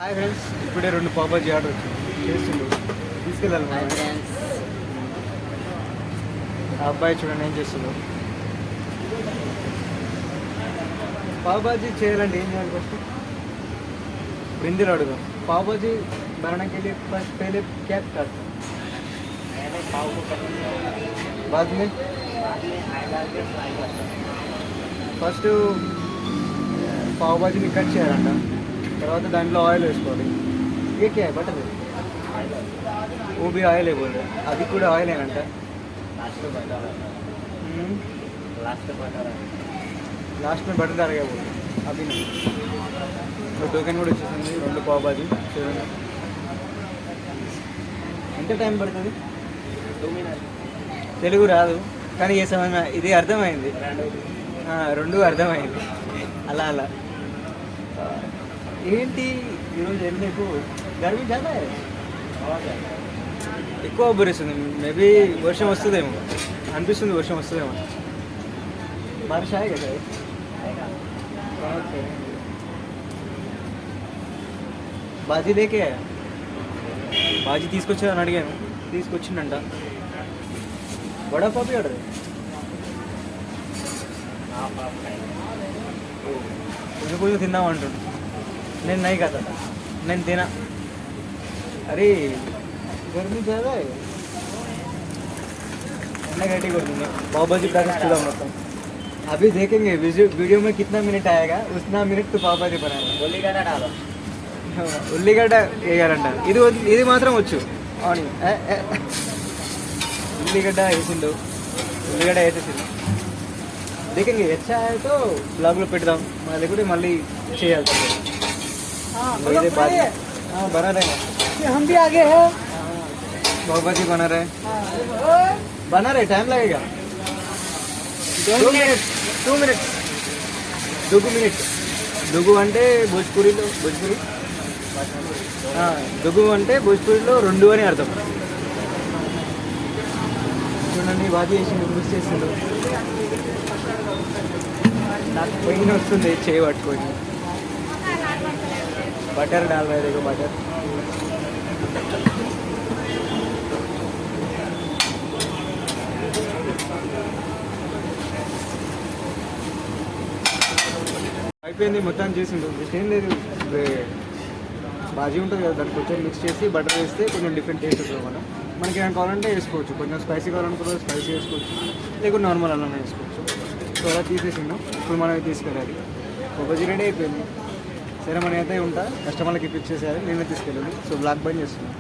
Hi friends, ఇప్పుడే 2 pav bhaji order వచ్చింది. చేస్తుండు తీసుకెళ్ళాలి మా ఫ్రెండ్స్. ఆ అబ్బాయి చూడండి ఏం చేస్తుందో. పావ్ బాజీ చేయాలంటే ఏం చేయాలి? ఫస్ట్ ఇప్పుడు హిందీలో అడుగు. పావ్ బాజీ बनाने के लिए फर्स्ट पहले क्या करते हैं? पहले पाव को कटिंग करो, बाद में बाद में ऑयल डाल के फ्राई करते हैं। ఫస్ట్ పావ్ బాజీని కట్ చేయాలంట. తర్వాత దాంట్లో ఆయిల్ వేసుకోవాలి. ఏ క్యా బటర్ ऑयल वो भी ఆయిల్ అయిపోతుంది. అది కూడా ఆయిల్ ఏనంట. लास्ट में बटर है, लास्ट में बटर है। లాస్ట్ में బటర్ डाल गया वो अभी नहीं. టోకెన్ కూడా వచ్చేసింది. 2 పావ్ బాజీ చూడండి. ఎంత టైం పడుతుంది? 2 मिनट। తెలుగు రాదు కానీ ఏ సమయం ఇది అర్థమైంది. రెండు అర్థమైంది. అలా అలా ఏంటి ఈరోజు ఎందుకు గర్వి చాలా ఎక్కువ ఉబ్బరిస్తుంది. మేబీ వర్షం వస్తుందేమో అనిపిస్తుంది. వర్షం వస్తుందేమో. బారిష్ ఆయే కదా. ఓకే బాజీ లేకే బాజీ తీసుకొచ్చారని అడిగాను. తీసుకొచ్చిండంట. వడా పాపి ఆర్డర్ आप खाएंगे। కొంచెం కొంచెం తిందామంటుండు. నేను నై కదా, నేను తినా. అరే गर्मी ज़्यादा है. इतना घटी कर दूँगा. पाव भाजी पैकेट चूड़ा मतलब अभी देखेंगे वीडियो में कितना मिनट आएगा. उतना मिनट तो पाव भाजी बनाना. ఉల్లిగడ్డ डालो। ఉల్లిగడ్డ వేయాలంట. ఇది మాత్రం వచ్చు. అవును, ఉల్లిగడ్డ వేసిండు. ఉల్లిగడ్డ వేసేసిండు. देखेंगे अच्छा है तो ब्लॉग లో పెడదాం. లేకుంటే మళ్ళీ చేయాలి. बना रहे हैं. हम भी आगे हैं। पाव भाजी बना रहे. टाइम लगेगा. 2 मिनट. 2 मिनट. దుగు అంటే భోజ్పూరిలో భోజ్పూరి. దుగు అంటే భోజ్పూరిలో 2 అని అర్థం. చూడండి బాజీ వేసి మిక్స్ చేసిండు. నాకు పెయిన్ వస్తుంది చేయి పట్టుకొని. బటర్ డాల్ रहा है. బటర్ అయిపోయింది. మొత్తం చేసిండు. ఏం లేదు, బాజీ ఉంటుంది కదా, దాన్ని కొంచెం మిక్స్ చేసి బటర్ వేస్తే కొంచెం డిఫరెంట్ టేస్ట్ వస్తుంది. మనకి ఏమైనా కావాలంటే వేసుకోవచ్చు. కొంచెం స్పైసీ కావాలనుకుంటే స్పైసీ వేసుకోవచ్చు, లేకుంటే నార్మల్ అలా వేసుకోవచ్చు. సో అలా తీసేసిండు. ఇప్పుడు మనం తీసుకెళ్ళాలి. ఒక రెడీ అయిపోయింది. సరే మన అయితే ఉంటా. కస్టమర్లకి ఇప్పించేసేయాలి. నేనే తీసుకెళ్ళాలి. సో బ్లాక్ బంద్ చేస్తున్నాను.